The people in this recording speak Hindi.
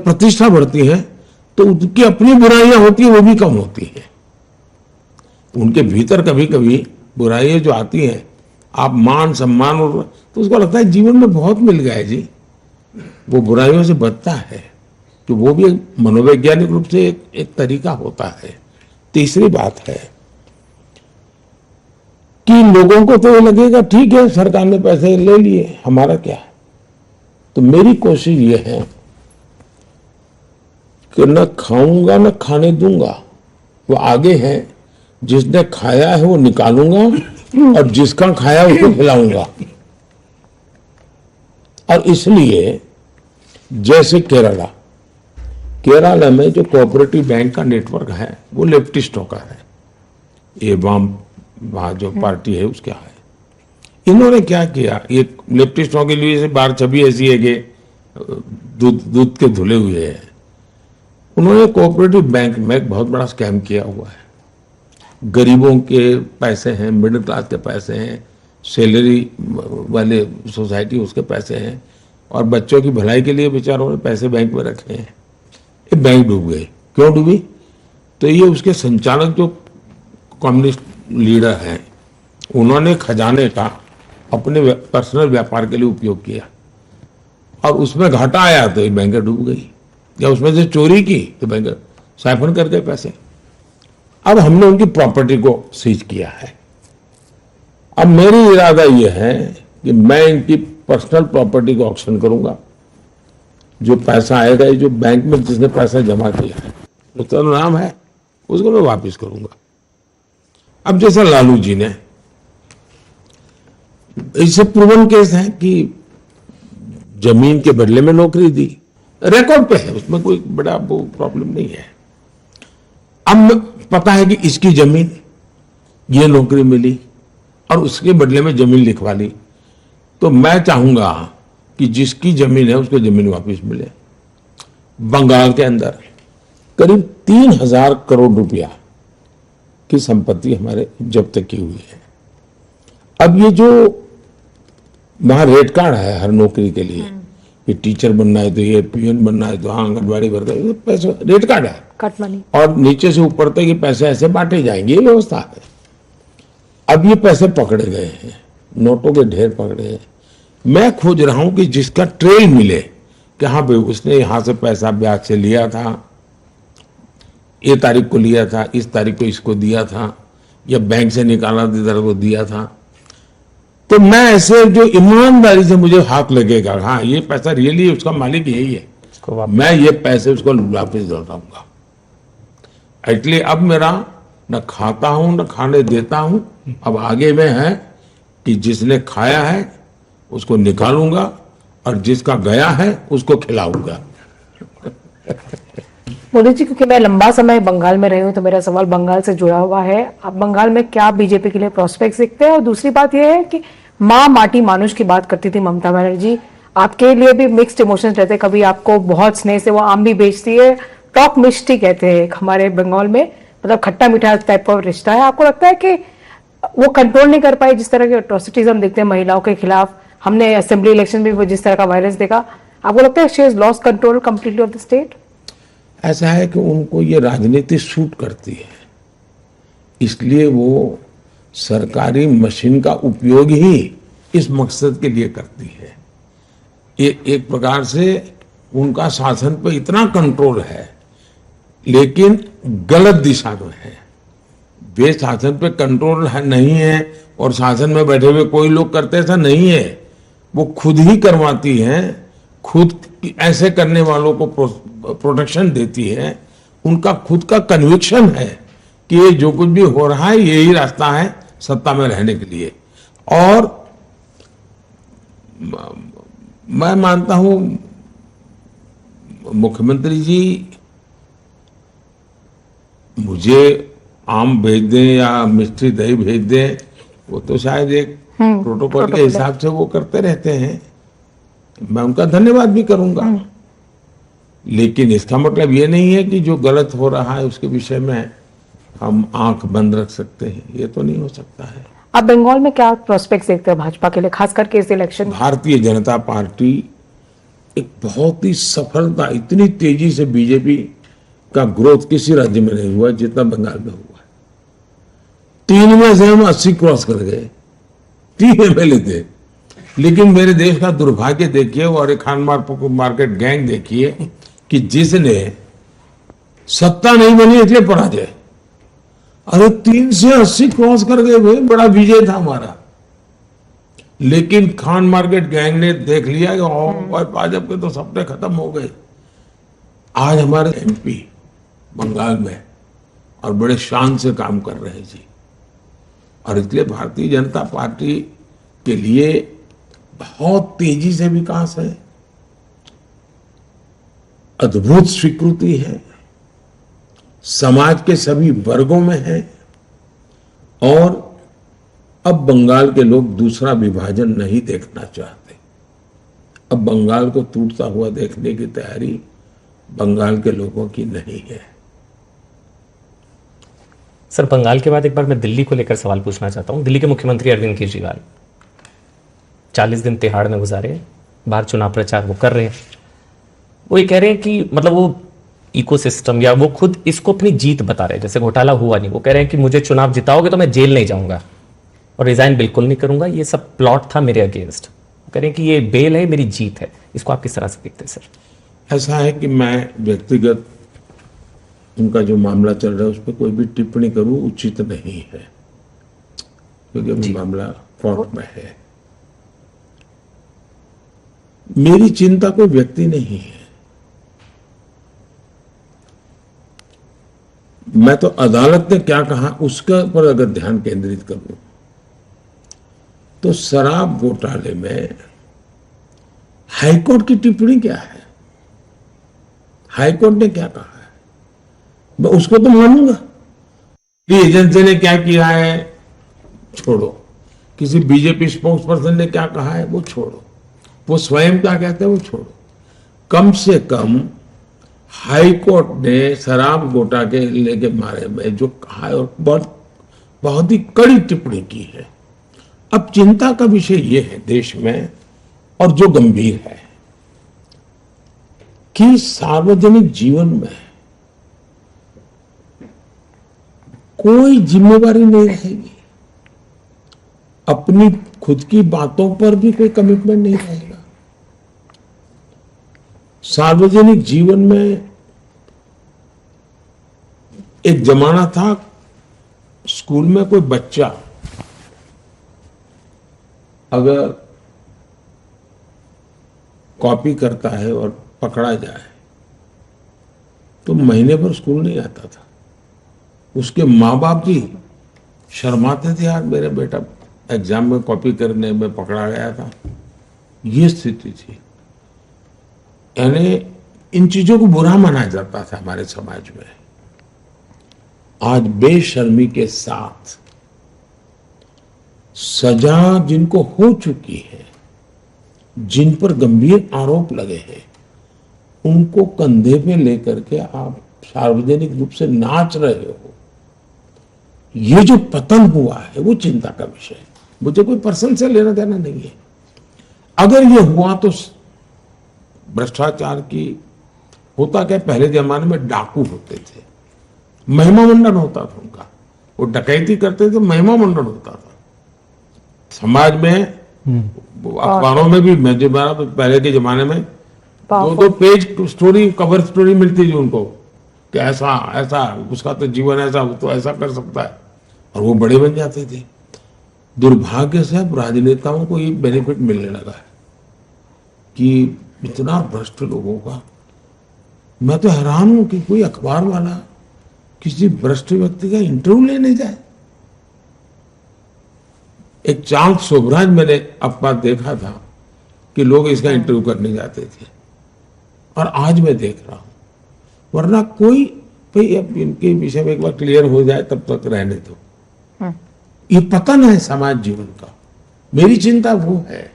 जब प्रतिष्ठा बढ़ती है तो उनकी अपनी बुराइयां होती है वो भी कम होती है। उनके भीतर कभी कभी बुराइयां जो आती हैं, आप मान सम्मान और तो उसको लगता है जीवन में बहुत मिल गया है जी, वो बुराइयों से बचता है। तो वो भी मनोवैज्ञानिक रूप से एक तरीका होता है। तीसरी बात है कि लोगों को तो ये लगेगा ठीक है सरकार ने पैसे ले लिए, हमारा क्या है। तो मेरी कोशिश ये है कि न खाऊंगा न खाने दूंगा, वो आगे है। जिसने खाया है वो निकालूंगा और जिसका खाया उसको खिलाऊंगा। और इसलिए जैसे केरला में जो कोऑपरेटिव बैंक का नेटवर्क है वो लेफ्टिस्टों का है, ये वहां जो पार्टी है उसका है। इन्होंने क्या किया, ये लेफ्टिस्टों के लिए बार छवि ऐसी है कि दूध के धुले हुए हैं। उन्होंने कोऑपरेटिव बैंक में एक बहुत बड़ा स्कैम किया हुआ है। गरीबों के पैसे हैं, मिडिल क्लास के पैसे हैं, सैलरी वाले सोसाइटी उसके पैसे हैं, और बच्चों की भलाई के लिए बेचारों ने पैसे बैंक में रखे हैं। ये बैंक डूब गई। क्यों डूबी? तो ये उसके संचालक जो कम्युनिस्ट लीडर हैं उन्होंने खजाने का अपने पर्सनल व्यापार के लिए उपयोग किया और उसमें घाटा आया तो ये बैंक डूब गई, या उसमें से चोरी की तो बैंक साइफन कर गए पैसे। अब हमने उनकी प्रॉपर्टी को सीज किया है। अब मेरी इरादा यह है कि मैं इनकी पर्सनल प्रॉपर्टी को ऑक्शन करूंगा। जो पैसा आएगा, ये जो बैंक में जिसने पैसा जमा किया है उसका नाम है, उसको मैं वापस करूंगा। अब जैसा लालू जी ने, इससे प्रूवन केस है कि जमीन के बदले में नौकरी दी, रिकॉर्ड पे है, उसमें कोई बड़ा वो प्रॉब्लम नहीं है। अब पता है कि इसकी जमीन ये नौकरी मिली और उसके बदले में जमीन लिखवा ली, तो मैं चाहूंगा कि जिसकी जमीन है उसको जमीन वापस मिले। बंगाल के अंदर करीब 3000 करोड़ रुपया की संपत्ति हमारे जब्त की हुई है। अब ये जो वहां रेट कार्ड है हर नौकरी के लिए, कि टीचर बनना है तो ये, पीएन बनना है तो हाँ, आंगनबाड़ी वर्कर, ये पैसा रेट कार्ड है, कट मनी, और नीचे से ऊपर तक ये पैसे ऐसे बांटे जाएंगे, ये व्यवस्था है। अब ये पैसे पकड़े गए हैं, नोटों के ढेर पकड़े हैं। मैं खोज रहा हूं कि जिसका ट्रेल मिले कि हाँ भाई उसने यहां से पैसा ब्याज से लिया था, ये तारीख को लिया था, इस तारीख को इसको दिया था, या बैंक से निकाला इधर को दिया था। तो मैं ऐसे जो ईमानदारी से मुझे हाथ लगेगा हाँ ये पैसा रियली उसका मालिक यही है, मैं ये पैसे उसको वापस लौटाऊंगा। इसलिए अब मेरा न खाता हूं न खाने देता हूं। अब आगे में है कि जिसने खाया है उसको निकालूंगा और जिसका गया है उसको खिलाऊंगा। मोदी जी, क्योंकि मैं लंबा समय बंगाल में रही हूँ तो मेरा सवाल बंगाल से जुड़ा हुआ है। आप बंगाल में क्या बीजेपी के लिए प्रोस्पेक्ट देखते हैं? और दूसरी बात यह है कि माँ माटी मानुष की बात करती थी ममता बनर्जी, आपके लिए भी मिक्स्ड इमोशंस रहते हैं। कभी आपको बहुत स्नेह से वो आम भी बेचती है, टॉक मिष्टी कहते हैं हमारे बंगाल में, मतलब खट्टा मीठा टाइप का रिश्ता है। आपको लगता है कि वो कंट्रोल नहीं कर पाई जिस तरह के अट्रॉसिटीज हम देखते हैं महिलाओं के खिलाफ? हमने असेंबली इलेक्शन में जिस तरह का वायलेंस देखा, आपको लगता है she has lost control completely off the state? ऐसा है कि उनको ये राजनीति सूट करती है, इसलिए वो सरकारी मशीन का उपयोग ही इस मकसद के लिए करती है। ये एक प्रकार से उनका शासन पे इतना कंट्रोल है, लेकिन गलत दिशा में है। वे शासन पे कंट्रोल नहीं है और शासन में बैठे हुए कोई लोग करते, ऐसा नहीं है। वो खुद ही करवाती हैं, खुद ऐसे करने वालों को प्रोटेक्शन देती है। उनका खुद का कन्विक्शन है कि ये जो कुछ भी हो रहा है यही रास्ता है सत्ता में रहने के लिए। और मैं मानता हूं मुख्यमंत्री जी मुझे आम भेज दें या मिष्टी दही भेज दें, वो तो शायद एक प्रोटोकॉल के हिसाब से वो करते रहते हैं, मैं उनका धन्यवाद भी करूंगा। लेकिन इसका मतलब ये नहीं है कि जो गलत हो रहा है उसके विषय में हम आंख बंद रख सकते हैं, ये तो नहीं हो सकता है। आप बंगाल में क्या प्रोस्पेक्ट देखते हैं भाजपा के लिए, खास करके इस इलेक्शन? भारतीय जनता पार्टी एक बहुत ही सफलता, इतनी तेजी से बीजेपी का ग्रोथ किसी राज्य में नहीं हुआ जितना बंगाल में हुआ है। 3 में से हम 80 क्रॉस कर गए, 3 एमएलए थे। लेकिन मेरे देश का दुर्भाग्य देखिए और एक खान मार्केट गैंग देखिए कि जिसने सत्ता नहीं बनी इसलिए पराजय। अरे 3 से 80 क्रॉस कर गए भाई, बड़ा विजय था हमारा। लेकिन खान मार्केट गैंग ने देख लिया कि भाजपा के तो सपने खत्म हो गए। आज हमारे एमपी बंगाल में और बड़े शान से काम कर रहे हैं जी। और इसलिए भारतीय जनता पार्टी के लिए बहुत तेजी से विकास है, अद्भुत स्वीकृति है, समाज के सभी वर्गों में है। और अब बंगाल के लोग दूसरा विभाजन नहीं देखना चाहते। अब बंगाल को टूटता हुआ देखने की तैयारी बंगाल के लोगों की नहीं है। सर, बंगाल के बाद एक बार मैं दिल्ली को लेकर सवाल पूछना चाहता हूं। दिल्ली के मुख्यमंत्री अरविंद केजरीवाल 40 दिन तिहाड़ में गुजारे, बाहर चुनाव प्रचार वो कर रहे हैं। वो ये कह रहे हैं कि मतलब वो इकोसिस्टम या वो खुद इसको अपनी जीत बता रहे हैं, जैसे घोटाला हुआ नहीं। वो कह रहे हैं कि मुझे चुनाव जिताओगे तो मैं जेल नहीं जाऊंगा और रिजाइन बिल्कुल नहीं करूंगा, ये सब प्लॉट था मेरे अगेंस्ट। वो कह रहे हैं कि ये बेल है, मेरी जीत है। इसको आप किस तरह से देखते हैं सर? ऐसा है कि मैं व्यक्तिगत उनका जो मामला चल रहा है उस पर कोई भी टिप्पणी करूं उचित नहीं है, क्योंकि अभी मामला कोर्ट में है। मेरी चिंता कोई व्यक्ति नहीं है। मैं तो अदालत ने क्या कहा उसके पर अगर ध्यान केंद्रित करूं तो शराब घोटाले में हाईकोर्ट की टिप्पणी क्या है, हाईकोर्ट ने क्या कहा है, मैं उसको तो मानूंगा। एजेंसी ने क्या किया है छोड़ो, किसी बीजेपी स्पोक्स पर्सन ने क्या कहा है वो छोड़ो, वो स्वयं क्या कहते हैं वो छोड़ो। कम से कम हाई कोर्ट ने शराब घोटाले के बारे में जो कहा है और बहुत ही कड़ी टिप्पणी की है। अब चिंता का विषय ये है देश में और जो गंभीर है कि सार्वजनिक जीवन में कोई जिम्मेवारी नहीं रहेगी, अपनी खुद की बातों पर भी कोई कमिटमेंट नहीं रहेगा। सार्वजनिक जीवन में एक जमाना था स्कूल में कोई बच्चा अगर कॉपी करता है और पकड़ा जाए तो महीने भर स्कूल नहीं आता था। उसके माँ बाप भी शर्माते थे, यार मेरा बेटा एग्जाम में कॉपी करने में पकड़ा गया था। ये स्थिति थी, यानी इन चीजों को बुरा माना जाता था हमारे समाज में। आज बेशर्मी के साथ सजा जिनको हो चुकी है, जिन पर गंभीर आरोप लगे हैं, उनको कंधे पे लेकर के आप सार्वजनिक रूप से नाच रहे हो। ये जो पतन हुआ है वो चिंता का विषय है। मुझे कोई पर्सन से लेना देना नहीं है। अगर ये हुआ तो भ्रष्टाचार की होता क्या, पहले जमाने में डाकू होते थे, महिमा मंडन होता था उनका, वो डकैती करते थे, महिमा मंडन होता था समाज में। अखबारों में भी मैं जो पहले के जमाने में 2-2 पेज स्टोरी, कवर स्टोरी मिलती थी उनको कि ऐसा ऐसा उसका तो जीवन ऐसा, वो तो ऐसा कर सकता है, और वो बड़े बन जाते थे। दुर्भाग्य से अब राजनेताओं को ये बेनिफिट मिलने लगा है कि इतना भ्रष्ट लोगों का। मैं तो हैरान हूं कि कोई अखबार वाला किसी भ्रष्ट व्यक्ति का इंटरव्यू लेने जाए। एक चांद शोभराज मैंने अपना देखा था कि लोग इसका इंटरव्यू करने जाते थे, और आज मैं देख रहा हूं। वरना कोई भाई अब इनके विषय में एक बार क्लियर हो जाए तब तक रहने दो। ये पतन है समाज जीवन का, मेरी चिंता वो है।